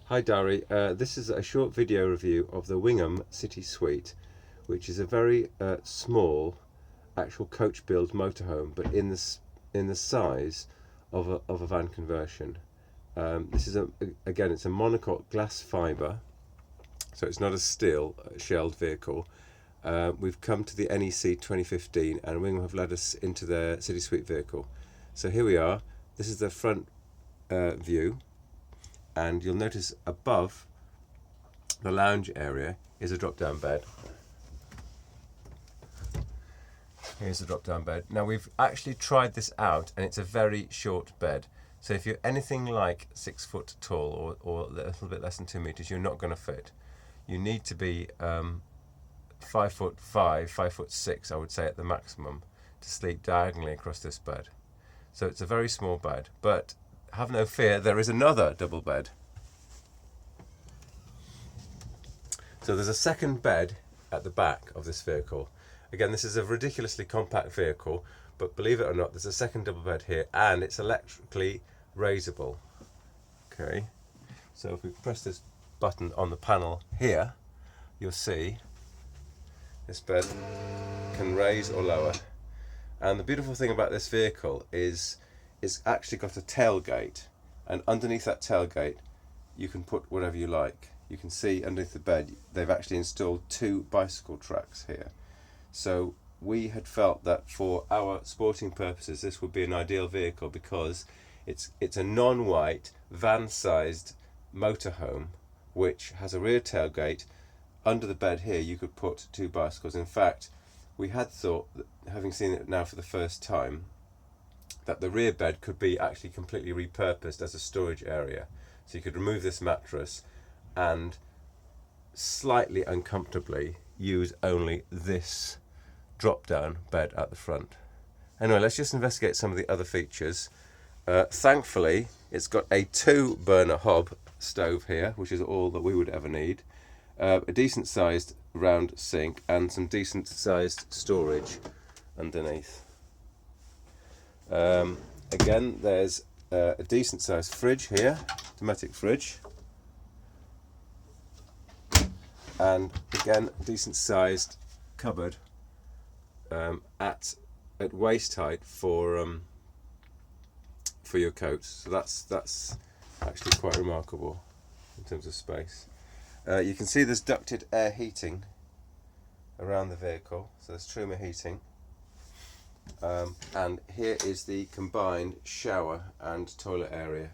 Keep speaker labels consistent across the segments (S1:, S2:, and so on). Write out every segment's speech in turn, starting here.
S1: Hi Dari, this is a short video review of the Wingamm City Suite, which is a very small actual coach build motorhome, but in the size of a van conversion. This is again, it's a monocoque glass fibre, so it's not a steel shelled vehicle. We've come to the NEC 2015 and Wingamm have led us into their City Suite vehicle. So here we are. This is the front view. And you'll notice above the lounge area is a drop-down bed. Here's the drop-down bed. Now we've actually tried this out and it's a very short bed. So if you're anything like 6 foot tall or a little bit less than 2 meters, you're not going to fit. You need to be 5'5", 5'6", I would say at the maximum, to sleep diagonally across this bed. So it's a very small bed, but have no fear, there is another double bed. So there's a second bed at the back of this vehicle. Again, this is a ridiculously compact vehicle, but believe it or not, there's a second double bed here and it's electrically raisable. Okay, so if we press this button on the panel here, you'll see this bed can raise or lower. And the beautiful thing about this vehicle is it's actually got a tailgate, and underneath that tailgate you can put whatever you like. You can see underneath the bed they've actually installed 2 bicycle tracks here. So we had felt that for our sporting purposes this would be an ideal vehicle because it's a non-white van-sized motorhome which has a rear tailgate. Under the bed here you could put 2 bicycles. In fact, we had thought, that, having seen it now for the first time, that the rear bed could be actually completely repurposed as a storage area. So you could remove this mattress and slightly uncomfortably use only this drop-down bed at the front. Anyway, let's just investigate some of the other features. Thankfully, it's got a 2-burner hob stove here, which is all that we would ever need. A decent sized round sink and some decent sized storage underneath. Again, there's a decent sized fridge here, automatic fridge, and again a decent sized cupboard at waist height for your coats. So that's actually quite remarkable in terms of space. You can see there's ducted air heating around the vehicle, so there's Truma heating. And here is the combined shower and toilet area.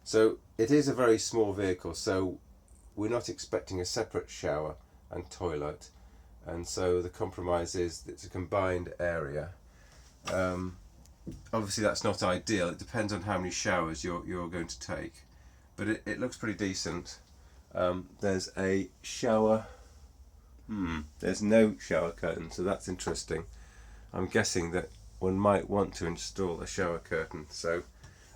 S1: So it is a very small vehicle, so we're not expecting a separate shower and toilet, and so the compromise is that it's a combined area. Obviously that's not ideal, it depends on how many showers you're going to take, but it looks pretty decent. There's a shower, there's no shower curtain, so that's interesting. I'm guessing that one might want to install a shower curtain. So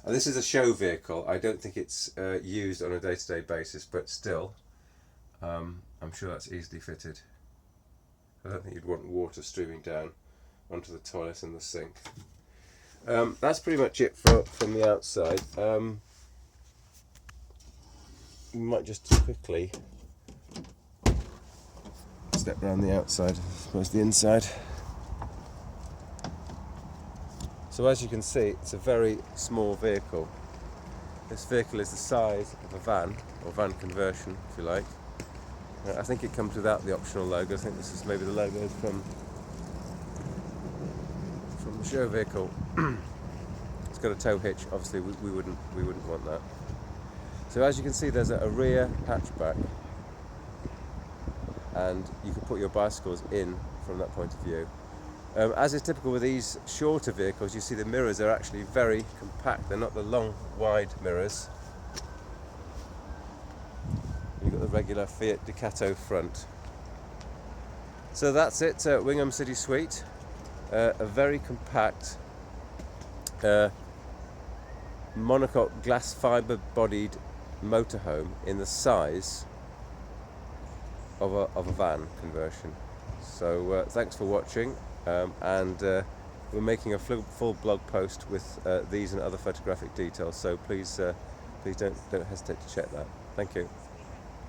S1: this is a show vehicle. I don't think it's used on a day-to-day basis, but still I'm sure that's easily fitted. I don't think you'd want water streaming down onto the toilet and the sink. That's pretty much it from the outside. We might just quickly step around the outside as opposed to the inside. So as you can see, it's a very small vehicle. This vehicle is the size of a van, or van conversion if you like. I think it comes without the optional logo. I think this is maybe the logo from the show vehicle. It's got a tow hitch, obviously we wouldn't want that. So as you can see, there's a rear hatchback, and you can put your bicycles in from that point of view. As is typical with these shorter vehicles, you see the mirrors are actually very compact. They're not the long, wide mirrors. You've got the regular Fiat Ducato front. So that's it, Wingamm City Suite. A very compact monocoque glass fibre bodied motorhome in the size of a van conversion. So thanks for watching, and we're making a full blog post with these and other photographic details, so please please don't hesitate to check that. Thank you.